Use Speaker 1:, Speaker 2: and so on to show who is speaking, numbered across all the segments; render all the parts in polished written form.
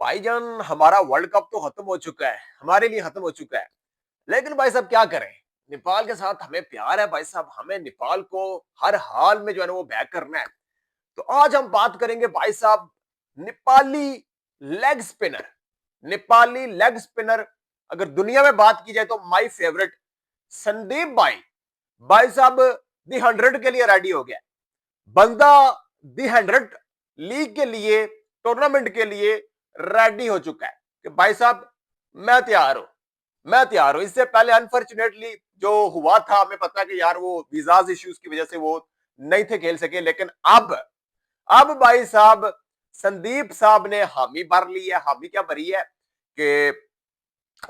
Speaker 1: भाईजान हमारा world cup तो खत्म हो चुका है, हमारे लिए खत्म हो चुका है। लेकिन भाई साहब क्या करें, नेपाल के साथ हमें प्यार है भाई साहब, हमें नेपाल को हर हाल में जो है ना वो बैक करना है। तो आज हम बात करेंगे भाई साहब Nepali leg spinner. Nepali leg spinner अगर दुनिया में बात की जाए तो माय फेवरेट संदीप भाई। भाई साहब दी 100 के लिए रेडी हो गया बंदा, दी 100 लीग के लिए, टूर्नामेंट के लिए रेडी हो चुका है कि भाई साहब मैं तैयार हूं, मैं तैयार हूं। इससे पहले अनफॉर्चुनेटली जो हुआ था, हमें पता है कि यार वो वीजाज इश्यूज की वजह से वो नहीं थे खेल सके। लेकिन अब भाई साहब संदीप साहब ने हामी भर ली है। हामी क्या भरी है कि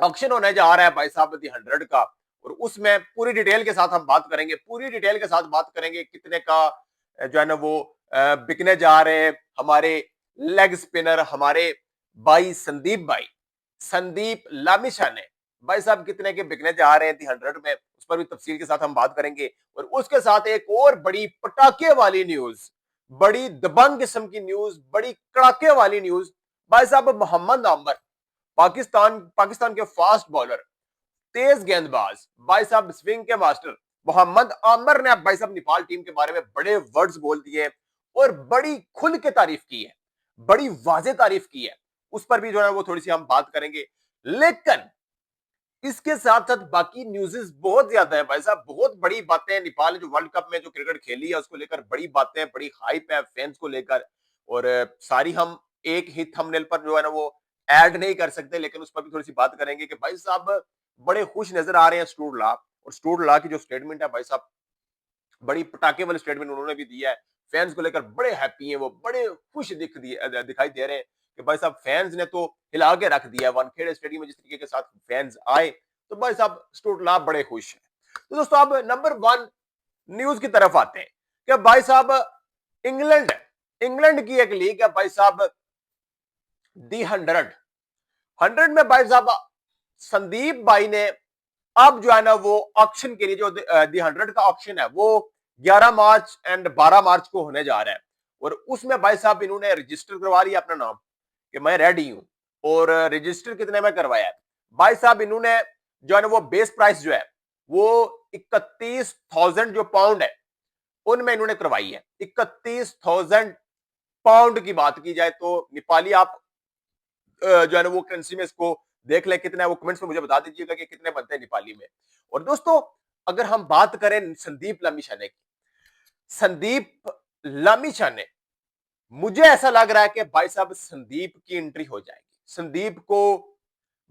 Speaker 1: ऑक्शन होने जा रहा है भाई साहब दी 100 का, और उसमें पूरी डिटेल के साथ हम बात करेंगे, पूरी डिटेल के साथ बात करेंगे कितने का जो है ना वो बिकने जा रहे हैं हमारे लेग स्पिनर, हमारे भाई संदीप भाई, संदीप लामिछा ने भाई साहब कितने के बिकने जा रहे हैं दी 100 में, उस पर भी तफसील के साथ हम बात करेंगे। और उसके साथ एक और बड़ी पटाखे वाली न्यूज, बड़ी दबंग किस्म की न्यूज, बड़ी कड़ाके वाली न्यूज। भाई साहब मोहम्मद आमर, पाकिस्तान पाकिस्तान के फास्ट बॉलर, तेज गेंदबाज, भाई साहब स्विंग के मास्टर मोहम्मद आमर ने अब भाई साहब नेपाल टीम के बारे में बड़े वर्ड्स बोल दिए और बड़ी खुल के तारीफ की है, बड़ी वाजे तारीफ की है। उस पर भी जो है वो थोड़ी सी हम बात करेंगे। लेकिन इसके साथ साथ बाकी न्यूज़ेस बहुत ज्यादा है भाई साहब, बहुत बड़ी बातें हैं। नेपाल ने जो वर्ल्ड कप में जो क्रिकेट खेली है उसको लेकर बड़ी बातें, बड़ी हाइप है फैंस को लेकर। और सारी हम एक ही थंबनेल पर जो है ना वो ऐड नहीं कर सकते, लेकिन उस पर भी थोड़ी सी बात करेंगे कि भाई साहब बड़े खुश नजर आ रहे हैं स्टूड ला। और स्टूड ला की जो स्टेटमेंट है भाई साहब, बड़ी पटाखे वाली स्टेटमेंट उन्होंने भी दिया है। फैंस को लेकर बड़े हैप्पी हैं, वो बड़े खुश दिखाई दे रहे हैं कि भाई साहब फैंस ने तो हिला के रख दिया है। वानखेड़े स्टेडियम में जिस तरीके के साथ फैंस आए तो भाई साहब स्टूडला बड़े खुश हैं। तो दोस्तों अब नंबर 1 न्यूज की तरफ आते हैं कि भाई साहब इंग्लैंड, इंग्लैंड की एक लीग है भाई साहब दी 100 में भाई साहब संदीप भाई ने अब जो है ना वो ऑक्शन के लिए जो दी 100 का ऑक्शन है वो 11 मार्च एंड 12 मार्च को होने जा रहा है। और उसमें भाई साहब इन्होंने रजिस्टर करवा लिया अपना नाम कि मैं रेडी हूं। और रजिस्टर कितने में करवाया है भाई साहब इन्होंने, जो है ना वो बेस प्राइस जो है वो 31,000 जो पाउंड है उनमें इन्होंने करवाई है। 31,000 पाउंड की बात की जाए तो नेपाली आप जो है ना वो करेंसी में इसको देख लें कितना है, वो कमेंट्स में मुझे बता दीजिएगा कि कितने बनते हैं नेपाली में। और दोस्तों अगर हम बात करें संदीप लामिछाने की, संदीप लामिछाने, मुझे ऐसा लग रहा है कि भाई साहब संदीप की एंट्री हो जाएगी, संदीप को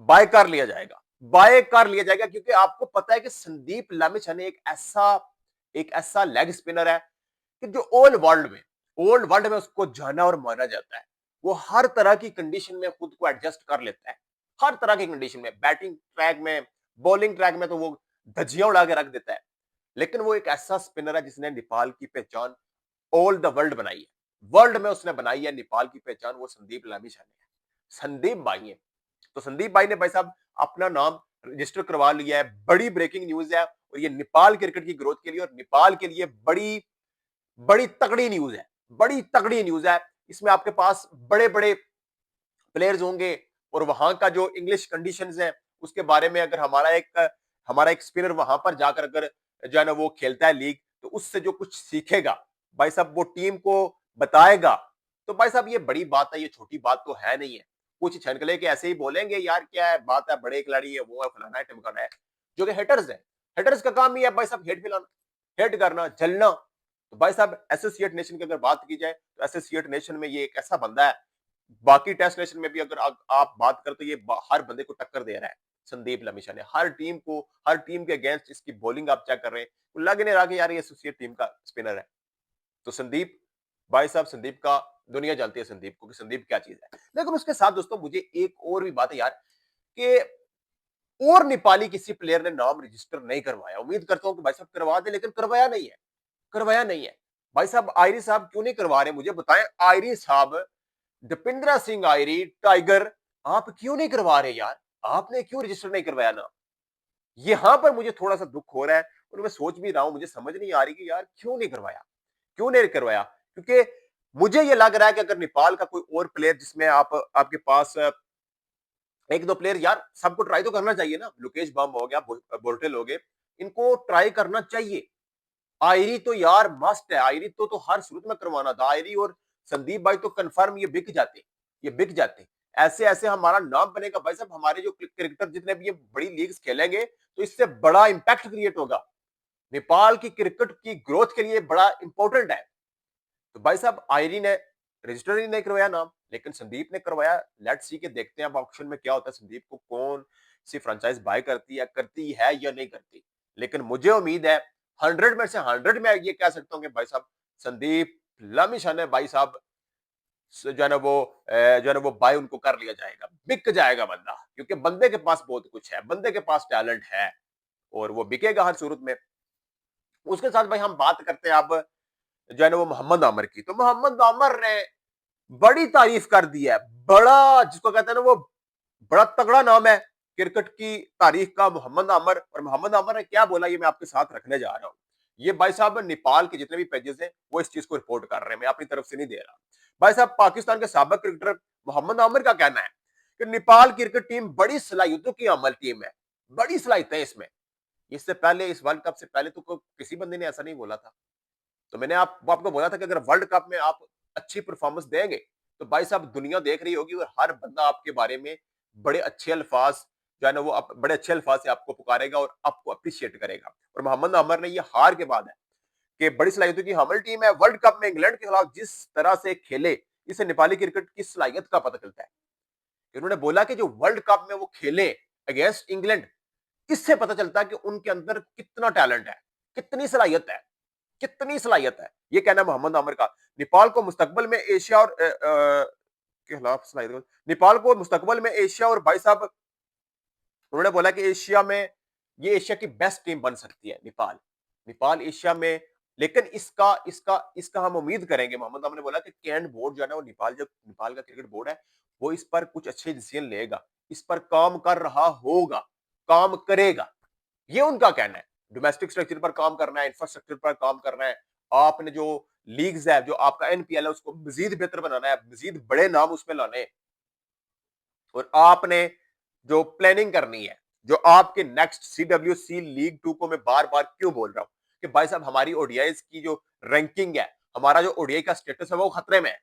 Speaker 1: बाय कर लिया जाएगा, बाय कर लिया जाएगा। क्योंकि आपको पता है कि संदीप लामिछाने एक ऐसा लेग स्पिनर है कि जो ओल्ड वर्ल्ड में उसको जाना और माना जाता है। वो हर तरह की कंडीशन में खुद को एडजस्ट कर लेता है, हर तरह की कंडीशन में, बैटिंग ट्रैक में, बॉलिंग ट्रैक में तो वो धज्जियां उड़ा के रख देता है। लेकिन वो एक ऐसा स्पिनर है जिसने नेपाल की पहचान ऑल द वर्ल्ड बनाई है, वर्ल्ड में उसने बनाई है नेपाल की पहचान, वो संदीप लामिछाने है, संदीप भाई है। तो संदीप भाई ने भाई साहब अपना नाम रजिस्टर करवा लिया है। बड़ी ब्रेकिंग न्यूज है और ये नेपाल क्रिकेट की ग्रोथ के लिए और नेपाल के लिए बड़ी बड़ी तगड़ी न्यूज है, बड़ी तगड़ी न्यूज है। इसमें आपके पास बड़े बड़े प्लेयर्स होंगे और वहां का जो इंग्लिश कंडीशंस है उसके बारे में अगर हमारा एक स्पिनर वहां पर जाकर अगर जो है ना वो खेलता है लीग, तो उससे जो कुछ सीखेगा भाई साहब वो टीम को बताएगा। तो भाई साहब ये बड़ी बात है, ये छोटी बात तो है नहीं है। कुछ छनकले के ऐसे ही बोलेंगे यार क्या है बात है, बड़े खिलाड़ी है, वो है, फलाना है, टिमकाना है। जो कि हेटर्स है, हेटर्स का काम ही है भाई साहब हेट फैलाना, हेट करना, जलना। तो भाई साहब एसोसिएट नेशन की अगर बात की जाए तो एसोसिएट नेशन में ये एक ऐसा बंदा है, बाकी टेस्ट नेशन में भी अगर आप बात करें तो ये हर बंदे को टक्कर दे रहा है। संदीप लामिछाने हर टीम को, हर टीम के अगेंस्ट इसकी बॉलिंग आप चेक कर रहे हैं, तो लग नहीं रहा कि यार ये एसोसिएट टीम का स्पिनर है। तो संदीप भाई साहब, संदीप का दुनिया जानती है संदीप को कि संदीप क्या चीज है। लेकिन उसके साथ दोस्तों मुझे एक और भी बात है यार कि और नेपाली किसी प्लेयर ने नाम रजिस्टर नहीं करवाया। उम्मीद करता हूं कि भाई साहब करवा दे, लेकिन करवाया नहीं है, करवाया नहीं है। भाई साहब आयरी साहब क्यों नहीं करवा रहे, मुझे बताएं। आयरी साहब, दीपेंद्र सिंह आयरी, टाइगर, आप क्यों नहीं करवा रहे यार, आपने क्यों रजिस्टर नहीं करवाया ना। यहां पर मुझे थोड़ा सा दुख हो रहा है और मैं सोच भी रहा हूं, मुझे समझ नहीं आ रही कि यार क्यों नहीं करवाया, क्यों नहीं करवाया। क्योंकि मुझे ये लग रहा है कि अगर नेपाल का कोई और प्लेयर जिसमें आपके पास एक दो प्लेयर, यार सबको ट्राई तो करना चाहिए ना, लोकेश बम हो गया, बोल्टेल हो गए, इनको ट्राई करना चाहिए। आयरी तो यार मस्ट है, आयरी तो हर सूरत में करवाना था। आयरी और संदीप भाई तो कंफर्म ये बिक जाते, ये बिक जाते। ऐसे ऐसे हमारा नाम बनेगा भाई साहब, हमारे जो क्रिकेटर जितने भी ये बड़ी लीग्स खेलेंगे तो इससे बड़ा इंपैक्ट क्रिएट होगा, नेपाल की क्रिकेट की ग्रोथ के लिए बड़ा इंपॉर्टेंट है। तो भाई साहब आयरी ने रजिस्टर ही नहीं करवाया नाम, लेकिन संदीप ने करवाया। लेट्स सी के देखते हैं अब ऑक्शन में क्या होता है, संदीप को कौन सी फ्रेंचाइज बाय करती है या नहीं करती। लेकिन मुझे उम्मीद है 100 में से 100 में ये कह सकता हूँ कि भाई साहब संदीप लामिशान है भाई साहब, जो है ना वो जो है ना वो बाय उनको कर लिया जाएगा, बिक जाएगा बंदा, क्योंकि बंदे के पास बहुत कुछ है, बंदे के पास टैलेंट है और वो बिकेगा हर सूरत में। उसके साथ भाई हम बात करते हैं अब जो है ना वो मोहम्मद आमिर की। तो मोहम्मद आमिर ने बड़ी तारीफ कर दी है, बड़ा जिसको कहते हैं ना वो बड़ा तगड़ा नाम है क्रिकेट की तारीख का मोहम्मद आमिर। और मोहम्मद आमिर ने क्या बोला ये मैं आपके साथ रखने जा रहा हूँ। ये भाई साहब नेपाल के जितने भी पेजेस हैं वो इस चीज को रिपोर्ट कर रहे हैं, मैं अपनी तरफ से नहीं दे रहा। भाई साहब पाकिस्तान के साबिक क्रिकेटर मोहम्मद आमिर का कहना है कि नेपाल क्रिकेट टीम बड़ी सलाहियतों की अमल टीम है, बड़ी सलाहियतें इसमें। इससे पहले इस वर्ल्ड कप से पहले तो किसी बंदे ने ऐसा नहीं बोला था। तो मैंने आपको बोला था कि अगर वर्ल्ड कप में आप अच्छी परफॉर्मेंस देंगे तो भाई साहब दुनिया देख रही होगी और हर बंदा आपके बारे में बड़े अच्छे अल्फाज जो है ना वो बड़े अच्छे अल्फाज से आपको पुकारेगा और आपको अप्रिशिएट करेगा। और मोहम्मद अमर ने ये हार के बाद है कि बड़ी सलाहियतों की हमल टीम है, वर्ल्ड कप में इंग्लैंड के खिलाफ जिस तरह से खेले इससे नेपाली क्रिकेट की सलाहियत का पता चलता है। इन्होंने बोला कि जो वर्ल्ड कप में वो खेले अगेंस्ट इंग्लैंड, इससे पता चलता है कि उनके अंदर कितना टैलेंट है, कितनी सलाहियत है, कितनी सलाहियत है। ये कहना है मोहम्मद आमिर का। नेपाल को मुस्तकबिल में एशिया और के खिलाफ सलाहियत, नेपाल को मुस्तकबिल में एशिया और भाई साहब उन्होंने बोला कि एशिया में ये एशिया की बेस्ट टीम बन सकती है नेपाल, नेपाल एशिया में। लेकिन इसका इसका इसका हम उम्मीद करेंगे, मोहम्मद आमिर ने बोला कि कैन बोर्ड जो है ना वो नेपाल, जब नेपाल का क्रिकेट बोर्ड है वो इस पर कुछ अच्छे डिसीजन लेगा, इस पर काम कर रहा होगा, काम करेगा, ये उनका कहना है। डोमेस्टिक स्ट्रक्चर पर काम करना है, इंफ्रास्ट्रक्चर पर काम करना है। आपने जो लीग्स है, जो आपका एनपीएल है, उसको मजीद बेहतर बनाना है, मजीद बड़े नाम उसमें लाने हैं। और आपने जो प्लानिंग करनी है, जो आपके नेक्स्ट सीडब्ल्यूसी लीग 2 को मैं बार बार क्यों बोल रहा हूं कि भाई साहब हमारी ओडीआई की जो रैंकिंग है, हमारा जो ओडीआई का स्टेटस है वो खतरे में है।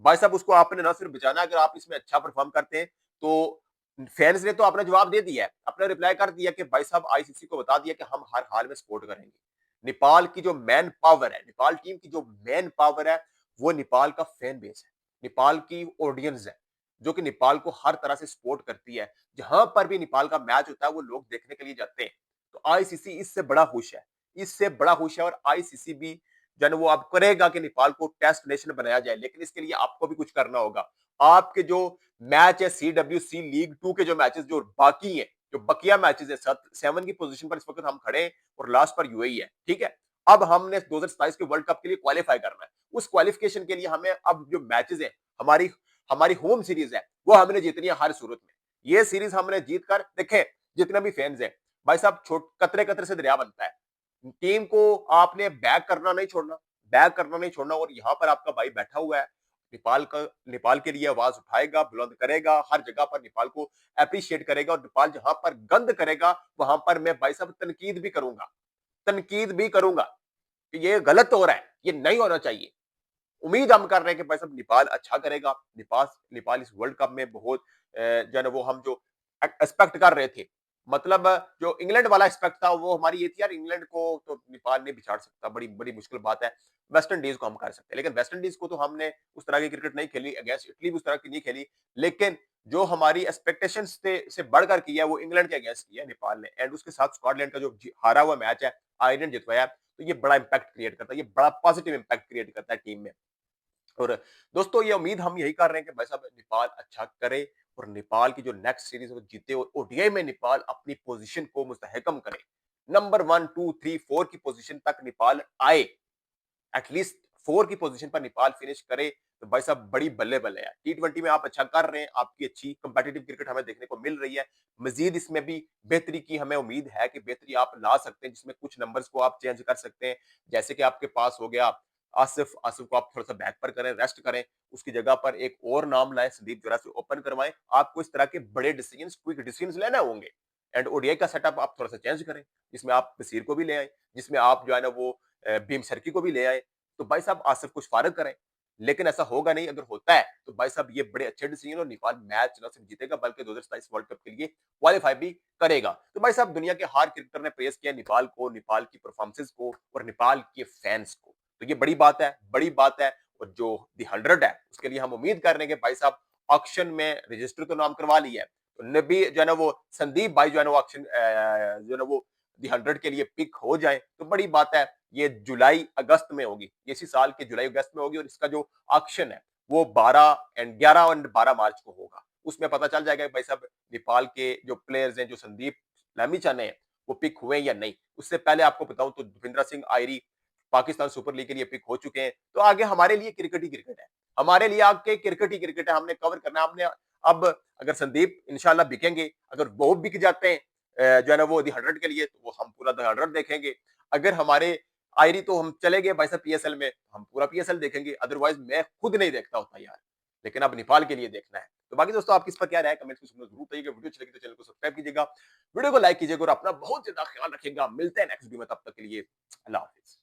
Speaker 1: भाई साहब उसको आपने ना सिर्फ बचाना, अगर आप इसमें अच्छा परफॉर्म करते हैं तो फैंस ने तो अपना जवाब दे दिया है, अपना रिप्लाई कर दिया कि भाई साहब आईसीसी को बता दिया कि हम हर हाल में सपोर्ट करेंगे। नेपाल की जो मैन पावर है, नेपाल टीम की जो मैन पावर है वो नेपाल का फैन बेस है, नेपाल की ऑडियंस है, जो कि नेपाल को हर तरह से सपोर्ट करती है। जहां पर भी नेपाल का मैच होता है वो लोग देखने के लिए जाते हैं। तो आईसीसी इससे बड़ा खुश है, इससे बड़ा खुश है। और आईसीसी भी जो है वो अब करेगा कि नेपाल को टेस्ट नेशन बनाया जाए, लेकिन इसके लिए आपको भी कुछ करना होगा। आपके जो मैच है सीडब्ल्यूसी लीग 2 के जो मैचेस जो बाकी हैं, जो बकिया मैचेस है, 7 की पोजीशन पर इस वक्त हम खड़े हैं और लास्ट पर यूएई है, ठीक है। अब हमने 2027 के वर्ल्ड कप के लिए क्वालिफाई करना है। उस क्वालिफिकेशन के लिए हमें अब जो मैचेस है, हमारी हमारी होम सीरीज है वो हमने जीतनी है हर सूरत में। ये सीरीज हमने जीत कर देखे, जितने भी फैंस हैं भाई साहब, छोट कतरे कतरे से दरिया बनता है। टीम को आपने बैक करना नहीं छोड़ना, बैक करना नहीं छोड़ना। और यहाँ पर आपका भाई बैठा हुआ है, नेपाल के लिए आवाज उठाएगा, बुलंद करेगा, हर जगह पर नेपाल को अप्रिशिएट करेगा। और नेपाल जहां पर गंद करेगा वहां पर मैं भाई साहब तनकीद भी करूंगा, तनकीद भी करूंगा कि ये गलत हो रहा है, ये नहीं होना चाहिए। उम्मीद हम कर रहे हैं कि भाई साहब नेपाल अच्छा करेगा। नेपाल नेपाल इस वर्ल्ड कप में बहुत जो है ना वो हम जो एक्सपेक्ट कर रहे थे, मतलब जो इंग्लैंड वाला एक्सपेक्ट था वो हमारी ये थी यार, इंग्लैंड को तो नेपाल नहीं बिछाड़ सकता, बड़ी बड़ी मुश्किल बात है। वेस्ट इंडीज को हम कर सकते हैं, लेकिन वेस्ट इंडीज को तो हमने उस तरह की क्रिकेट नहीं खेली, अगेंस्ट इटली भी उस तरह की नहीं खेली। लेकिन जो हमारी एक्सपेक्टेशन से बढ़कर किया है वो इंग्लैंड के अगेंस्ट किया है नेपाल ने। एंड उसके साथ स्कॉटलैंड का जो हारा हुआ मैच है, आयरलैंड जितवाया, तो ये बड़ा इंपैक्ट क्रिएट करता है, ये बड़ा पॉजिटिव इंपैक्ट क्रिएट करता है टीम में। और दोस्तों ये उम्मीद हम यही कर रहे हैं कि भाई साहब नेपाल अच्छा करे और नेपाल की जो नेक्स्ट सीरीज है वो जीते और ओडीआई में नेपाल अपनी पोजीशन को मुस्तहकम करे, नंबर 1 2 3 4 की पोजीशन तक नेपाल आए, एटलीस्ट 4 की पोजीशन पर नेपाल फिनिश करे। तो भाई साहब बड़ी बल्ले बल्ले है। T20 में आप अच्छा कर रहे हैं, आपकी अच्छी कंपेटिटिव क्रिकेट हमें देखने को मिल रही है। मजीद इसमें भी बेहतरी की हमें उम्मीद है कि बेहतरी आप ला सकते हैं, जिसमें कुछ नंबर्स को आप चेंज कर सकते हैं। जैसे कि आपके पास हो गया आसिफ आसिफ को आप थोड़ा सा बैक पर करें, रेस्ट करें, उसकी जगह पर एक और नाम लाएं, संदीप जोरा से ओपन करवाएं। आपको इस तरह के बड़े डिसीजन, क्विक डिसीजन लेना होंगे। एंड ओडीआई का सेटअप आप थोड़ा सा चेंज करें, जिसमें आप बसीर को भी ले आए, जिसमें आप जो है ना वो भीम सर्की को भी ले आए। तो भाई साहब आसिफ कुछ फारग करें, लेकिन ऐसा होगा नहीं। अगर होता है तो भाई साहब ये बड़े अच्छे डिसीजन, और नेपाल मैच न सिर्फ जीतेगा बल्कि 2027 वर्ल्ड कप के लिए क्वालिफाई भी करेगा। तो भाई साहब दुनिया के हर क्रिकेटर ने प्रेस किया नेपाल को, नेपाल की परफॉर्मेंसेस को और नेपाल के फैंस को। तो ये बड़ी बात है, बड़ी बात है। और जो दी 100 है उसके लिए हम उम्मीद कर रहे हैं कि भाई साहब ऑक्शन में रजिस्टर तो नाम करवा लिया है, तो नबी जो है ना वो संदीप भाई जो है ना वो ऑक्शन जो है ना वो दी 100 के लिए पिक हो जाए तो बड़ी बात है। ये जुलाई अगस्त में होगी, इसी साल के जुलाई अगस्त में होगी, और इसका जो ऑक्शन है वो 11 और 12 मार्च को होगा। उसमें पता चल जाएगा भाई साहब नेपाल के जो प्लेयर्स हैं, जो संदीप लामीचाने हैं, वो पिक हुए या नहीं। उससे पहले आपको बताऊं तो भूपिंदर सिंह आयरी पाकिस्तान सुपर लीग के लिए पिक हो चुके हैं। तो आगे हमारे लिए क्रिकेट ही क्रिकेट है, हमारे लिए आगे क्रिकेट ही क्रिकेट है। हमने कवर करना है, हमने अब अगर संदीप इंशाल्लाह बिकेंगे, अगर वो बिक जाते हैं जो है ना वो दी 100 के लिए, तो वो हम पूरा दी 100 देखेंगे। अगर हमारे आयरी तो हम चले गए भाई साहब पीएसएल में, हम पूरा पीएसएल देखेंगे। अदरवाइज मैं खुद नहीं देखता होता यार, लेकिन अब नेपाल के लिए देखना है। तो बाकी दोस्तों आपकी इस पर क्या राय है, कमेंट्स में जरूर बताइएगा। वीडियो अच्छी लगी तो चैनल को सब्सक्राइब कीजिएगा, वीडियो को लाइक कीजिएगा और अपना बहुत ज्यादा ख्याल रखिएगा। मिलते हैं नेक्स्ट वीडियो में, तब तक के लिए अल्लाह हाफिज।